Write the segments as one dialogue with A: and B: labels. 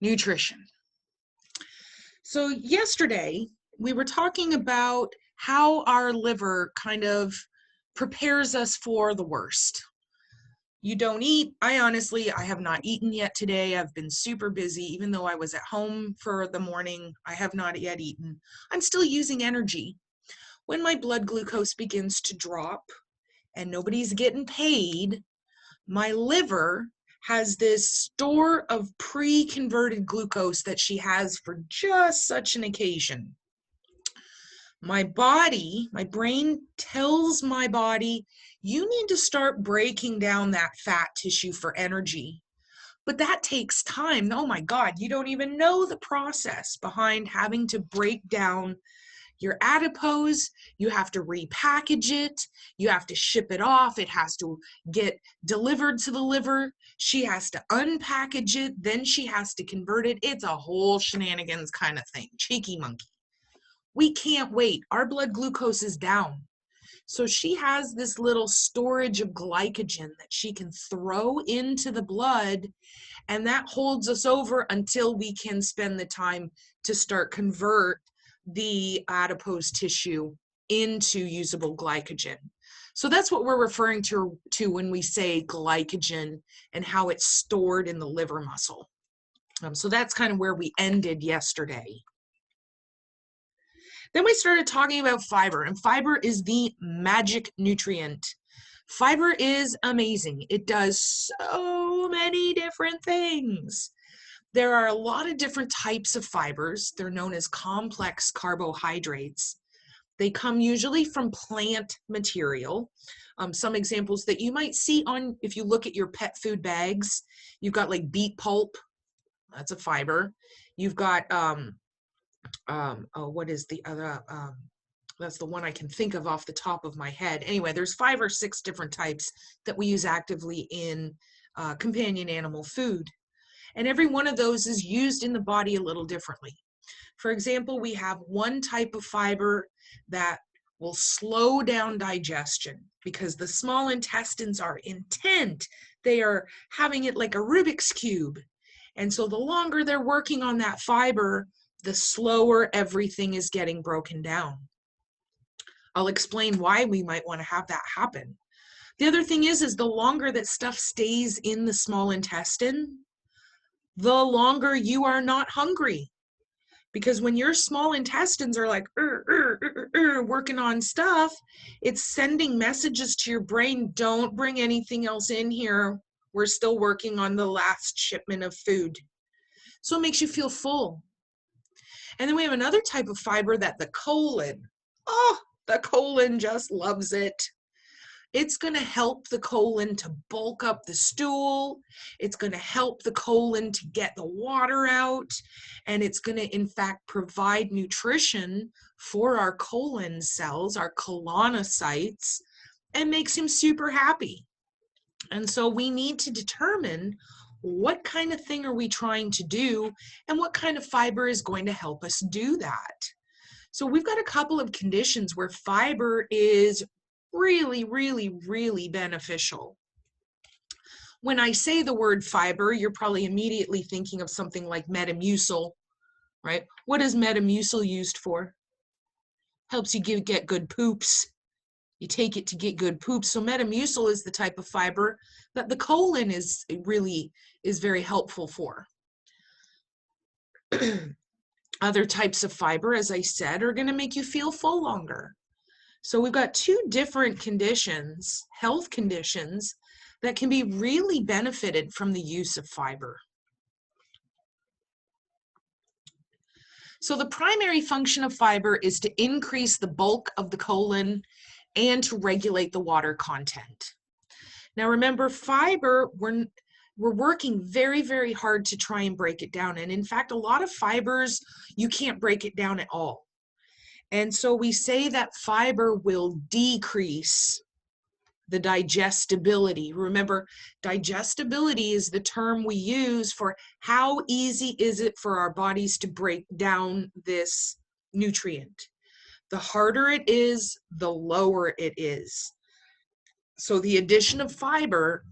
A: nutrition. So yesterday we were talking about how our liver kind of prepares us for the worst. You don't eat. I have not eaten yet today. I've been super busy. Even though I was at home for the morning, I have not yet eaten. I'm still using energy. When my blood glucose begins to drop and nobody's getting paid, my liver has this store of pre-converted glucose that she has for just such an occasion. My brain tells my body, you need to start breaking down that fat tissue for energy. But that takes time. Oh my God, you don't even know the process behind having to break down your adipose. You have to repackage it. You have to ship it off. It has to get delivered to the liver. She has to unpackage it. Then she has to convert it. It's a whole shenanigans kind of thing. Cheeky monkey. We can't wait. Our blood glucose is down. So she has this little storage of glycogen that she can throw into the blood, and that holds us over until we can spend the time to start convert the adipose tissue into usable glycogen. So that's what we're referring to when we say glycogen and how it's stored in the liver muscle. So that's kind of where we ended yesterday. Then we started talking about fiber, and fiber is the magic nutrient. Fiber is amazing. It does so many different things. There are a lot of different types of fibers. They're known as complex carbohydrates. They come usually from plant material. Some examples that you might see on, if you look at your pet food bags, you've got like beet pulp, that's a fiber. You've got, what is the other, that's the one I can think of off the top of my head. Anyway, there's 5 or 6 different types that we use actively in companion animal food. And every one of those is used in the body a little differently. For example, we have one type of fiber that will slow down digestion because the small intestines are intent. They are having it like a Rubik's Cube. And so the longer they're working on that fiber, the slower everything is getting broken down. I'll explain why we might want to have that happen. The other thing is the longer that stuff stays in the small intestine, the longer you are not hungry. Because when your small intestines are like working on stuff, it's sending messages to your brain, don't bring anything else in here. We're still working on the last shipment of food. So it makes you feel full. And then we have another type of fiber that the colon, the colon just loves it. It's going to help the colon to bulk up the stool. It's going to help the colon to get the water out. And it's going to, in fact, provide nutrition for our colon cells, our colonocytes, and makes him super happy. And so we need to determine what kind of thing are we trying to do and what kind of fiber is going to help us do that. So we've got a couple of conditions where fiber is really, really, really beneficial. When I say the word fiber, you're probably immediately thinking of something like Metamucil, right? What is Metamucil used for? Helps you get good poops. You take it to get good poops. So Metamucil is the type of fiber that the colon is very helpful for. Other types of fiber, as I said, are going to make you feel full longer. So we've got 2 different conditions, health conditions, that can be really benefited from the use of fiber. So the primary function of fiber is to increase the bulk of the colon and to regulate the water content. Now remember, fiber, we're working very, very hard to try and break it down. And in fact, a lot of fibers, you can't break it down at all. And so we say that fiber will decrease the digestibility. Remember, digestibility is the term we use for how easy is it for our bodies to break down this nutrient. The harder it is, the lower it is. So the addition of fiber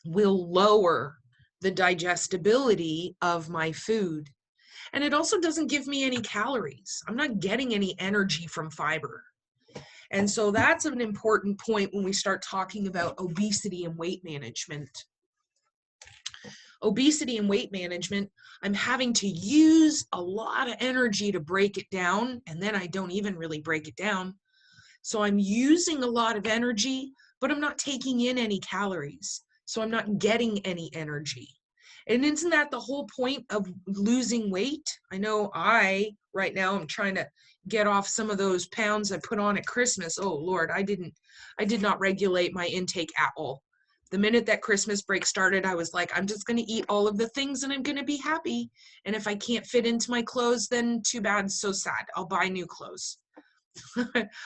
A: will lower the digestibility of my food. And it also doesn't give me any calories. I'm not getting any energy from fiber. And so that's an important point when we start talking about obesity and weight management. Obesity and weight management, I'm having to use a lot of energy to break it down, and then I don't even really break it down. So I'm using a lot of energy, but I'm not taking in any calories. So I'm not getting any energy. And isn't that the whole point of losing weight? I know right now, I'm trying to get off some of those pounds I put on at Christmas. Oh Lord, I did not regulate my intake at all. The minute that Christmas break started, I was like, I'm just going to eat all of the things and I'm going to be happy. And if I can't fit into my clothes, then too bad, so sad. I'll buy new clothes.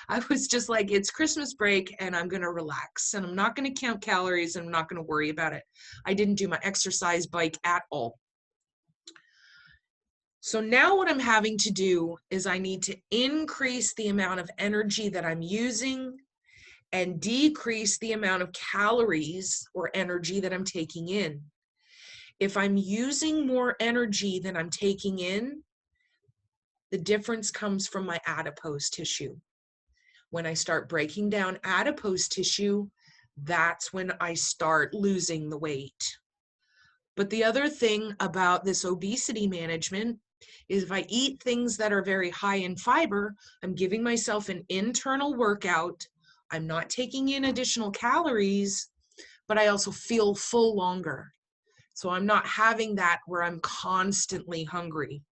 A: I was just like, it's Christmas break and I'm going to relax and I'm not going to count calories and I'm not going to worry about it. I didn't do my exercise bike at all. So now what I'm having to do is I need to increase the amount of energy that I'm using and decrease the amount of calories or energy that I'm taking in. If I'm using more energy than I'm taking in, the difference comes from my adipose tissue. When I start breaking down adipose tissue, that's when I start losing the weight. But the other thing about this obesity management is if I eat things that are very high in fiber, I'm giving myself an internal workout. I'm not taking in additional calories, but I also feel full longer. So I'm not having that where I'm constantly hungry.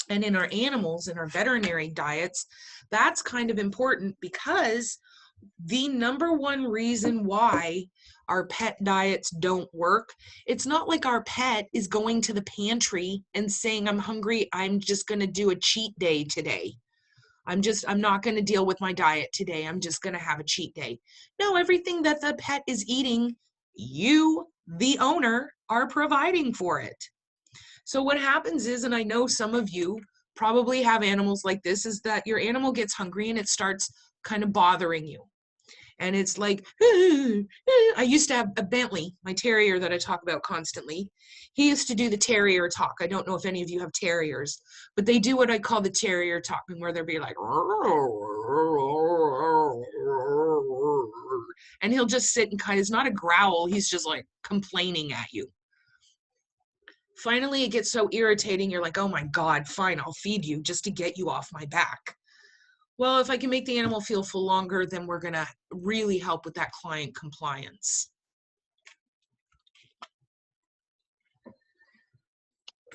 A: And in our animals, in our veterinary diets, that's kind of important because the number one reason why our pet diets don't work, it's not like our pet is going to the pantry and saying, I'm hungry, I'm just going to do a cheat day today. I'm not going to deal with my diet today. I'm just going to have a cheat day. No, everything that the pet is eating, you, the owner, are providing for it. So what happens is, and I know some of you probably have animals like this, is that your animal gets hungry and it starts kind of bothering you. And it's like, I used to have a Bentley, my terrier that I talk about constantly. He used to do the terrier talk. I don't know if any of you have terriers, but they do what I call the terrier talking, where they'll be like, and he'll just sit and kind of, it's not a growl, he's just like complaining at you. Finally, it gets so irritating, you're like, oh my God, fine, I'll feed you just to get you off my back. Well, if I can make the animal feel full longer, then we're going to really help with that client compliance.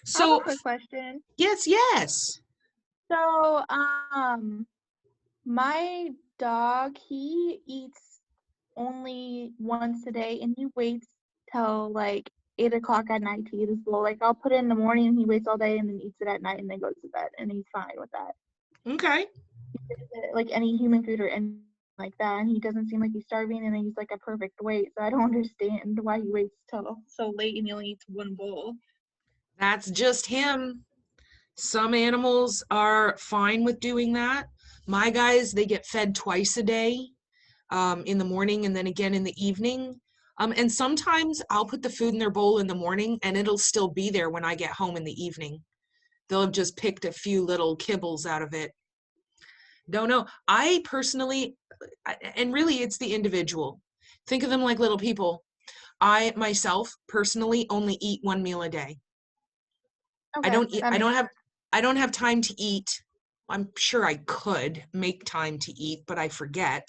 B: So, I have a quick question.
A: Yes.
B: So, my dog, he eats only once a day, and he waits till like 8 o'clock at night to eat his bowl. Like, I'll put it in the morning, and he waits all day, and then eats it at night, and then goes to bed, and he's fine with that.
A: Okay.
B: Like any human food or anything like that, and he doesn't seem like he's starving, and he's like a perfect weight. So I don't understand why he waits till so late and he only eats one bowl.
A: That's just him. Some animals are fine with doing that. My guys, they get fed twice a day, in the morning and then again in the evening. And sometimes I'll put the food in their bowl in the morning and it'll still be there when I get home in the evening. They'll have just picked a few little kibbles out of it. Don't know. I personally, and really it's the individual. Think of them like little people. I myself personally only eat one meal a day.
B: Okay,
A: I don't have time to eat. I'm sure I could make time to eat, but I forget.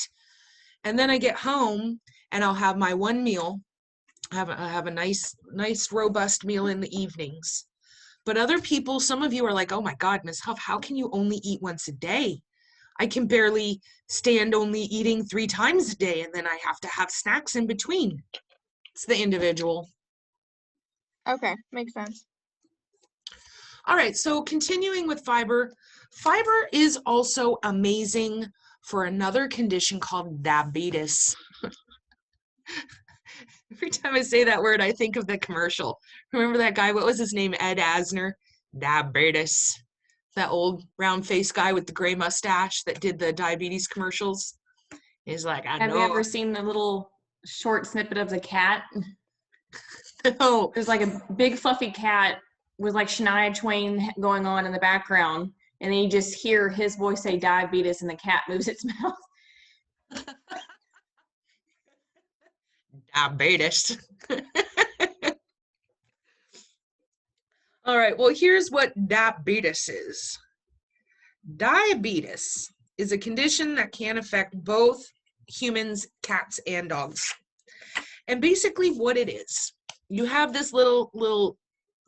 A: And then I get home and I'll have my one meal. I have a nice robust meal in the evenings. But other people, some of you are like, oh my God, Ms. Huff, how can you only eat once a day? I can barely stand only eating 3 times a day, and then I have to have snacks in between. It's the individual.
B: Okay, makes sense.
A: All right, so continuing with fiber. Fiber is also amazing for another condition called diabetes. Every time I say that word, I think of the commercial. Remember that guy? What was his name? Ed Asner. Diabetes. That old round-faced guy with the gray mustache that did the diabetes commercials. He's like, I know.
C: Have you ever seen the little short snippet of the cat?
A: Oh,
C: There's like a big fluffy cat with like Shania Twain going on in the background, and then you just hear his voice say diabetes, and the cat moves its mouth.
A: diabetes. All right, well, here's what diabetes is. Diabetes is a condition that can affect both humans, cats, and dogs. And basically what it is, you have this little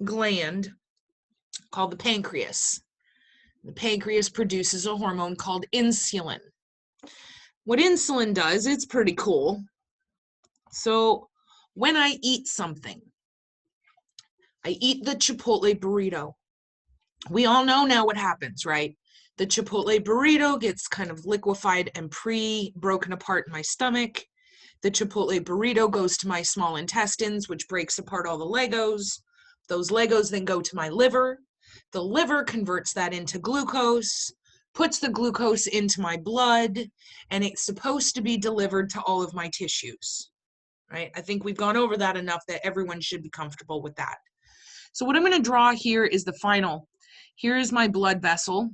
A: gland called the pancreas. The pancreas produces a hormone called insulin. What insulin does, it's pretty cool. So when I eat something, I eat the Chipotle burrito. We all know now what happens, right? The Chipotle burrito gets kind of liquefied and broken apart in my stomach. The Chipotle burrito goes to my small intestines, which breaks apart all the Legos. Those Legos then go to my liver. The liver converts that into glucose, puts the glucose into my blood, and it's supposed to be delivered to all of my tissues, right? I think we've gone over that enough that everyone should be comfortable with that. So what I'm going to draw here is the final. Here is my blood vessel.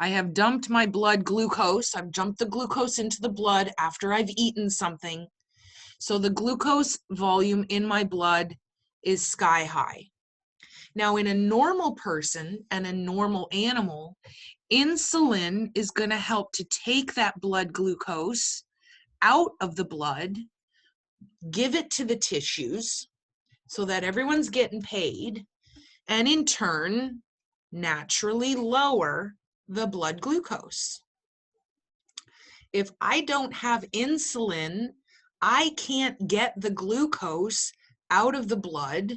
A: I have dumped my blood glucose. I've dumped the glucose into the blood after I've eaten something. So the glucose volume in my blood is sky high. Now, in a normal person and a normal animal, insulin is going to help to take that blood glucose out of the blood, give it to the tissues so that everyone's getting paid, and in turn, naturally lower the blood glucose. If I don't have insulin, I can't get the glucose out of the blood.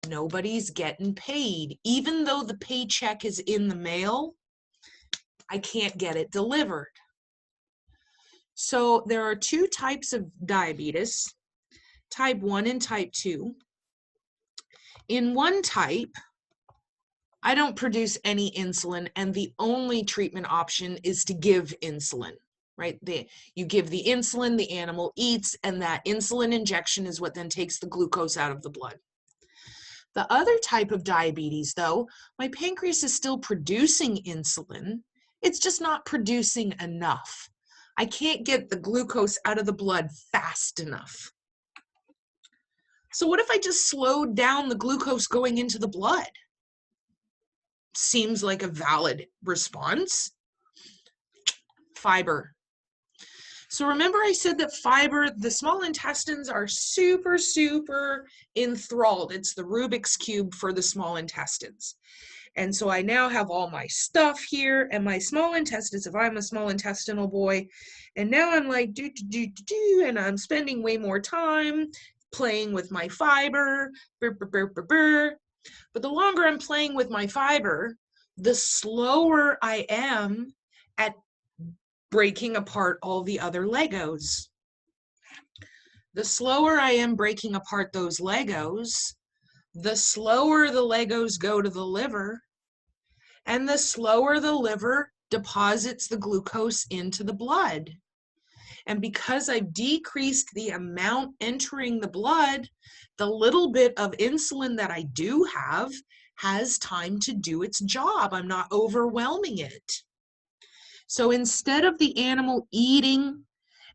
A: Nobody's getting paid. Even though the paycheck is in the mail, I can't get it delivered. So there are two types of diabetes, type 1 and type 2. In one type, I don't produce any insulin, and the only treatment option is to give insulin, right? You give the insulin, the animal eats, and that insulin injection is what then takes the glucose out of the blood. The other type of diabetes, though, my pancreas is still producing insulin. It's just not producing enough. I can't get the glucose out of the blood fast enough. So what if I just slowed down the glucose going into the blood? Seems like a valid response. Fiber. So remember I said that fiber, the small intestines are super, super enthralled. It's the Rubik's Cube for the small intestines. And so I now have all my stuff here and my small intestines, if I'm a small intestinal boy, and now I'm like, and I'm spending way more time playing with my fiber, But the longer I'm playing with my fiber, the slower I am at breaking apart all the other Legos. The slower I am breaking apart those Legos, the slower the Legos go to the liver, and the slower the liver deposits the glucose into the blood. And because I've decreased the amount entering the blood, the little bit of insulin that I do have has time to do its job. I'm not overwhelming it. So instead of the animal eating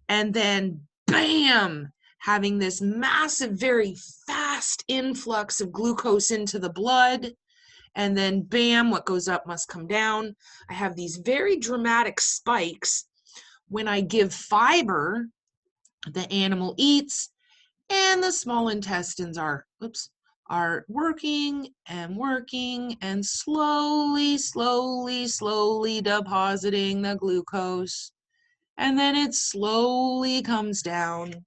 A: and then bam, having this massive, very fast influx of glucose into the blood, and then bam, what goes up must come down, I have these very dramatic spikes. When I give fiber, the animal eats, and the small intestines are working and slowly depositing the glucose. And then it slowly comes down.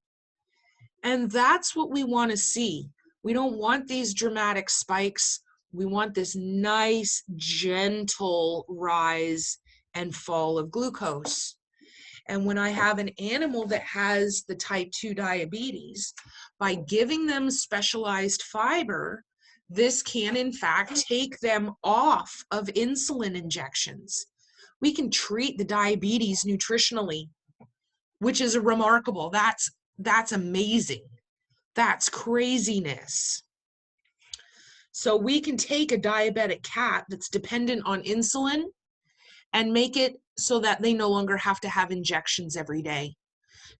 A: And that's what we want to see. We don't want these dramatic spikes. We want this nice, gentle rise and fall of glucose. And when I have an animal that has the type 2 diabetes, by giving them specialized fiber, this can in fact take them off of insulin injections. We can treat the diabetes nutritionally, which is remarkable. That's amazing. That's craziness. So we can take a diabetic cat that's dependent on insulin and make it so that they no longer have to have injections every day.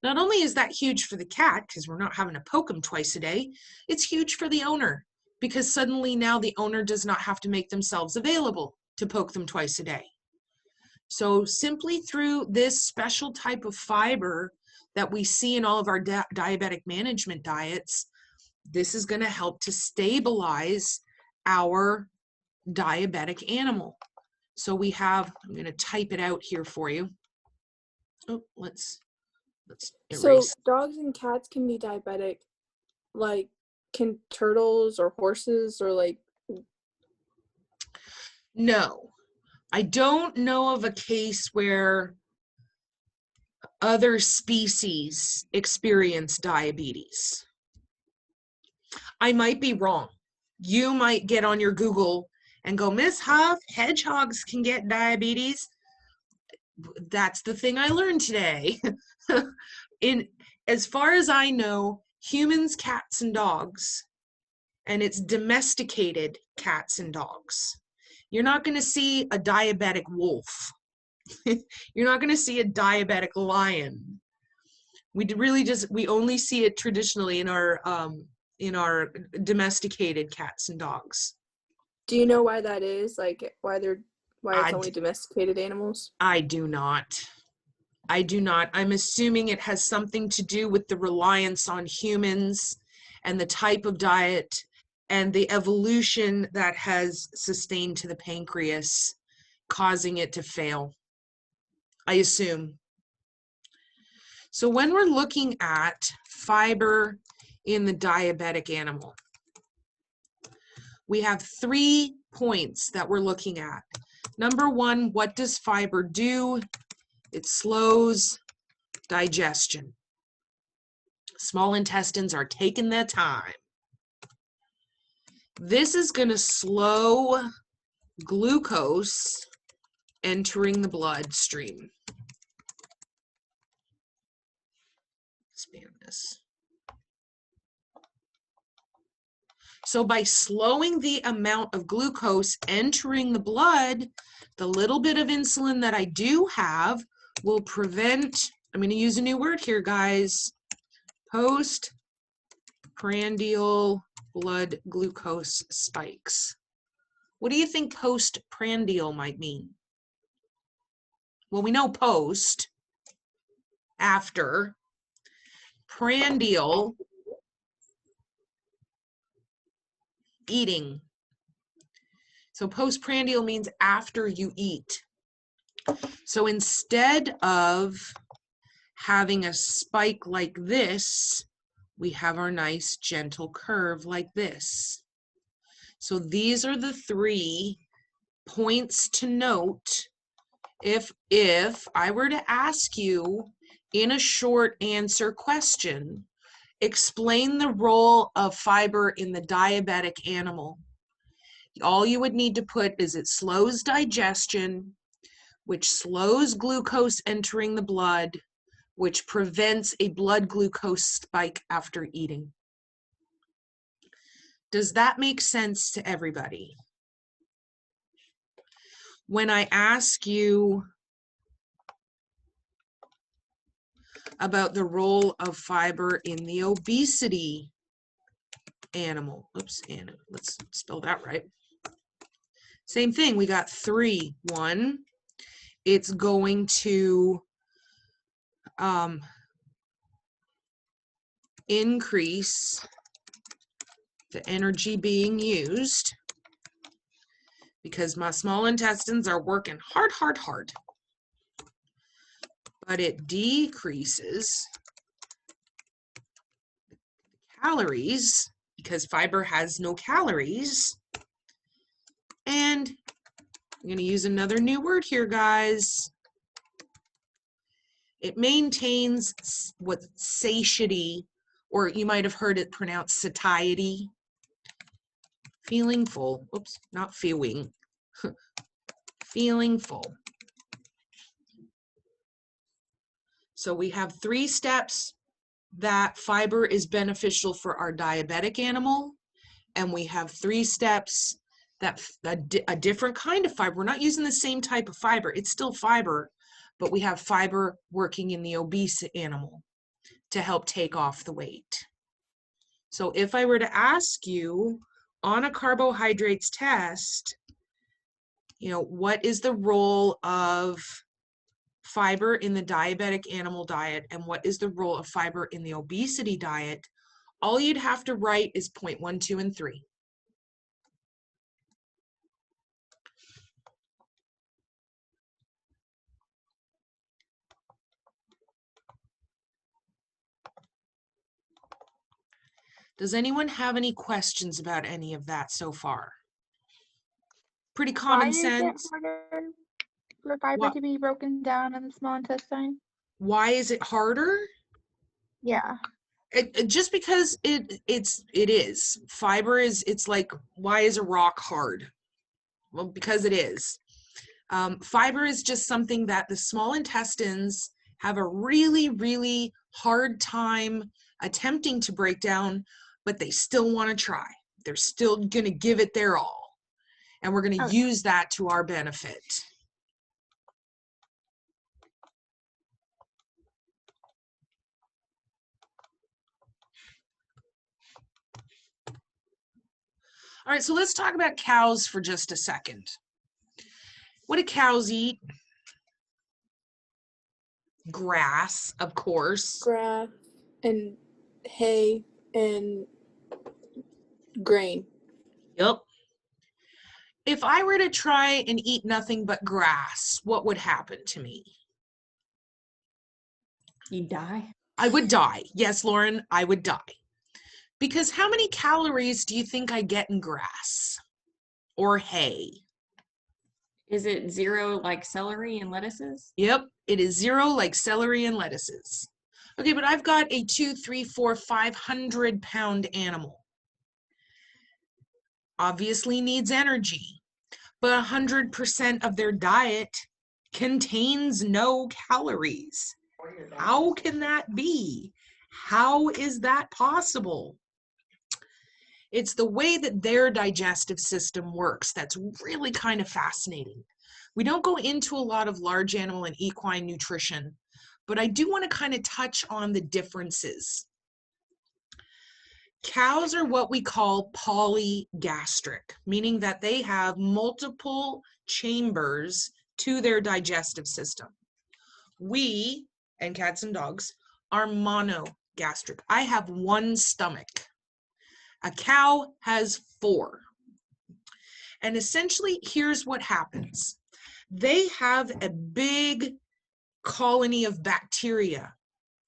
A: Not only is that huge for the cat, because we're not having to poke them twice a day, it's huge for the owner, because suddenly now the owner does not have to make themselves available to poke them twice a day. So simply through this special type of fiber that we see in all of our diabetic management diets, this is going to help to stabilize our diabetic animal. So we have, I'm going to type it out here for you. Oh, let's erase.
D: So dogs and cats can be diabetic, like can turtles or horses or like?
A: No, I don't know of a case where other species experience diabetes. I might be wrong. You might get on your Google and go, Miss Huff, hedgehogs can get diabetes. That's the thing I learned today. As far as I know, humans, cats, and dogs, and it's domesticated cats and dogs. You're not going to see a diabetic wolf. You're not going to see a diabetic lion. We only see it traditionally in our domesticated cats and dogs.
D: Do you know why that is? Like why it's only domesticated animals?
A: I do not. I'm assuming it has something to do with the reliance on humans and the type of diet and the evolution that has sustained to the pancreas, causing it to fail, I assume. So when we're looking at fiber in the diabetic animal, we have 3 points that we're looking at. Number 1, what does fiber do? It slows digestion. Small intestines are taking their time. This is going to slow glucose entering the bloodstream. Expand this. So by slowing the amount of glucose entering the blood, the little bit of insulin that I do have will prevent, I'm going to use a new word here, guys, postprandial blood glucose spikes. What do you think postprandial might mean? Well, we know post, after. Prandial, eating. So postprandial means after you eat. So instead of having a spike like this, we have our nice gentle curve like this. So these are the 3 points to note. If I were to ask you in a short answer question, explain the role of fiber in the diabetic animal, all you would need to put is it slows digestion, which slows glucose entering the blood, which prevents a blood glucose spike after eating. Does that make sense to everybody? When I ask you about the role of fiber in the obesity animal, let's spell that right. Same thing, we got 3. 1, it's going to increase the energy being used because my small intestines are working hard. But it decreases calories because fiber has no calories. And I'm going to use another new word here, guys. It maintains what satiety, or you might have heard it pronounced satiety. Feeling full. Oops, not feeling. Feeling full. So we have 3 steps that fiber is beneficial for our diabetic animal, and we have 3 steps that a different kind of fiber. We're not using the same type of fiber. It's still fiber, but we have fiber working in the obese animal to help take off the weight. So if I were to ask you on a carbohydrates test, you know, what is the role of fiber in the diabetic animal diet and what is the role of fiber in the obesity diet, all you'd have to write is point 1, 2, and 3. Does anyone have any questions about any of that so far? Pretty
B: Why
A: common
B: is it
A: sense.
B: harder for fiber
A: What?
B: to be broken down in the small intestine?
A: Why is it harder?
B: Yeah.
A: Just because it is. Fiber is, it's like, why is a rock hard? Well, because it is. Fiber is just something that the small intestines have a really, really hard time attempting to break down, but they still want to try. They're still going to give it their all. And we're going to
B: Okay.
A: use that to our benefit. All right, so let's talk about cows for just a second. What do cows eat? Grass, of course.
D: Grass and hay and grain.
A: Yep. If I were to try and eat nothing but grass, what would happen to me?
C: You die.
A: I would die. Yes, Lauren, I would die. Because how many calories do you think I get in grass or hay?
C: Is it 0 like celery and lettuces?
A: Yep, it is 0 like celery and lettuces. Okay, but I've got a 2, 3, 4, 500-pound animal. Obviously needs energy, but 100% of their diet contains no calories. How can that be? How is that possible? It's the way that their digestive system works that's really kind of fascinating. We don't go into a lot of large animal and equine nutrition, but I do want to kind of touch on the differences. Cows are what we call polygastric, meaning that they have multiple chambers to their digestive system. We, and cats and dogs, are monogastric. I have 1 stomach. A cow has 4. And essentially, here's what happens. They have a big colony of bacteria,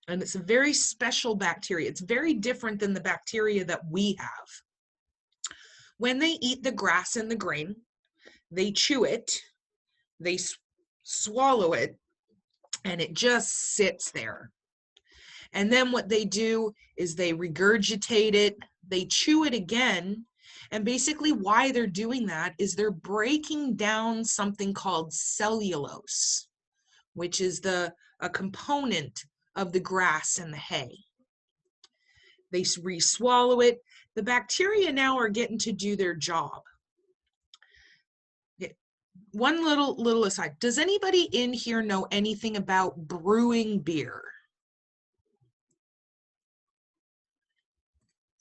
A: and it's a very special bacteria. It's very different than the bacteria that we have. When they eat the grass and the grain, they chew it, they swallow it, and it just sits there. And then what they do is they regurgitate it, they chew it again, and basically why they're doing that is they're breaking down something called cellulose, which is a component of the grass and the hay. They re-swallow it. The bacteria now are getting to do their job. One little aside. Does anybody in here know anything about brewing beer?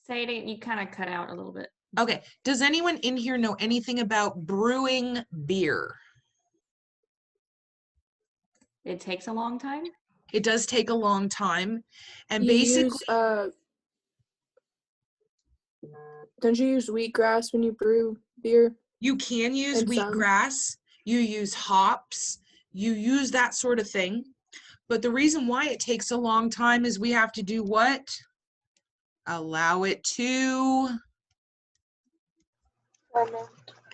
C: Say it, you kind of cut out a little bit.
A: Okay. Does anyone in here know anything about brewing beer?
C: It takes a long time.
A: It does take a long time. And
D: You
A: basically,
D: don't you use wheatgrass when you brew beer?
A: you can use
D: And some.
A: wheatgrass, you use hops, you use that sort of thing. But the reason why it takes a long time is we have to do what? Allow it to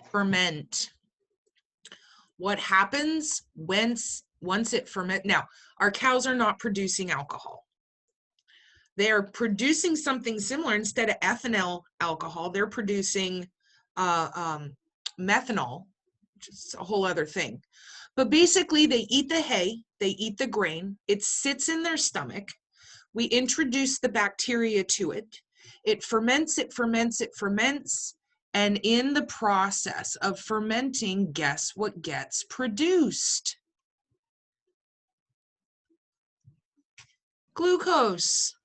A: ferment. What happens once it ferments? Now, our cows are not producing alcohol. They are producing something similar. Instead of ethanol alcohol, they're producing methanol, which is a whole other thing. But basically, they eat the hay, they eat the grain, it sits in their stomach. we introduce the bacteria to it. It ferments, it ferments, it ferments. And in the process of fermenting, guess what gets produced? Glucose.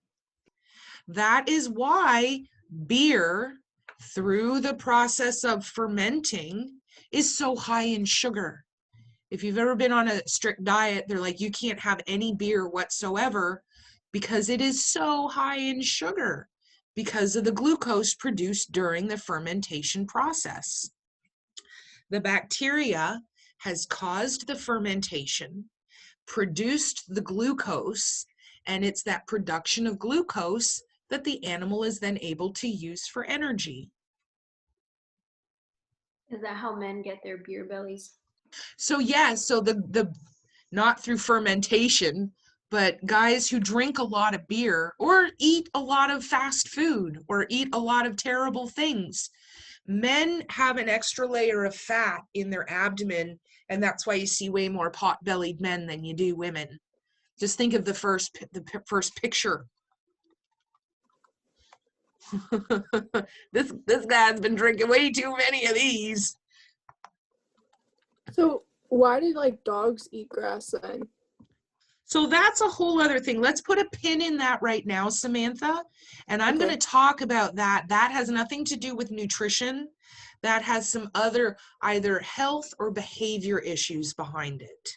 A: That is why beer, through the process of fermenting, is so high in sugar. If you've ever been on a strict diet, they're like, you can't have any beer whatsoever because it is so high in sugar because of the glucose produced during the fermentation process. The bacteria has caused the fermentation, produced the glucose, and it's that production of glucose that the animal is then able to use for energy.
E: Is that how men get their beer bellies?
A: So yeah, so the not through fermentation, but guys who drink a lot of beer or eat a lot of fast food or eat a lot of terrible things, men have an extra layer of fat in their abdomen, and that's why you see way more pot-bellied men than you do women. Just think of the first picture. This guy's been drinking way too many of these.
D: So why did like dogs eat grass then?
A: So that's a whole other thing. Let's put a pin in that right now, Samantha. And I'm
D: Okay.
A: going to talk about that. That has nothing to do with nutrition. That has some other either health or behavior issues behind it.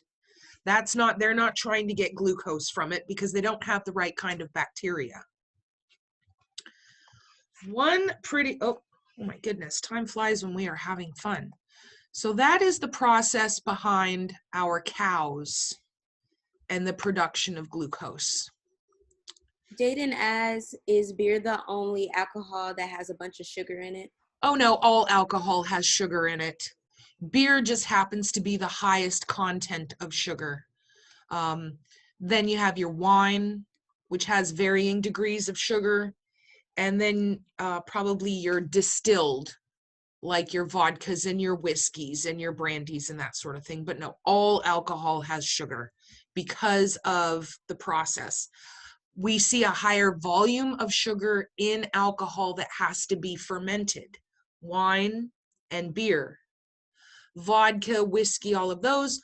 A: That's not, they're not trying to get glucose from it because they don't have the right kind of bacteria. Oh my goodness, time flies when we are having fun. So that is the process behind our cows and the production of glucose.
F: Jaden asks, is beer the only alcohol that has a bunch of sugar in it?
A: Oh no, all alcohol has sugar in it. Beer just happens to be the highest content of sugar. Then you have your wine, which has varying degrees of sugar, and then probably your distilled, like your vodkas and your whiskeys and your brandies and that sort of thing. But no, all alcohol has sugar because of the process. We see a higher volume of sugar in alcohol that has to be fermented. Wine and beer. Vodka, whiskey, all of those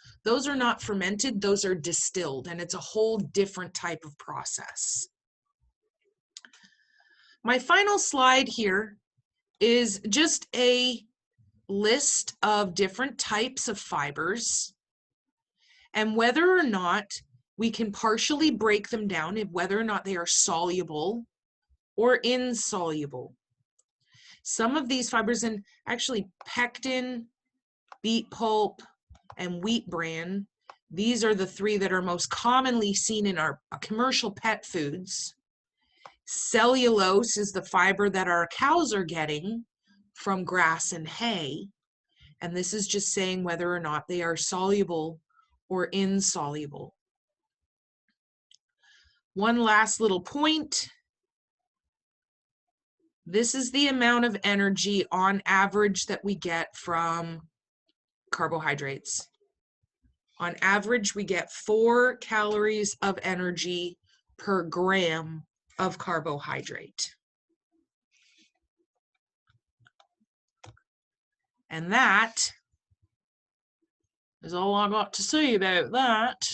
A: are not fermented, those are distilled, and it's a whole different type of process. My final slide here is just a list of different types of fibers and whether or not we can partially break them down, whether or not they are soluble or insoluble. Some of these fibers, and actually pectin, beet pulp, and wheat bran, these are the three that are most commonly seen in our commercial pet foods. Cellulose is the fiber that our cows are getting from grass and hay. And this is just saying whether or not they are soluble or insoluble. One last little point. This is the amount of energy on average that we get from carbohydrates. On average, we get 4 calories of energy per gram of carbohydrate. And that is all I got to say about that.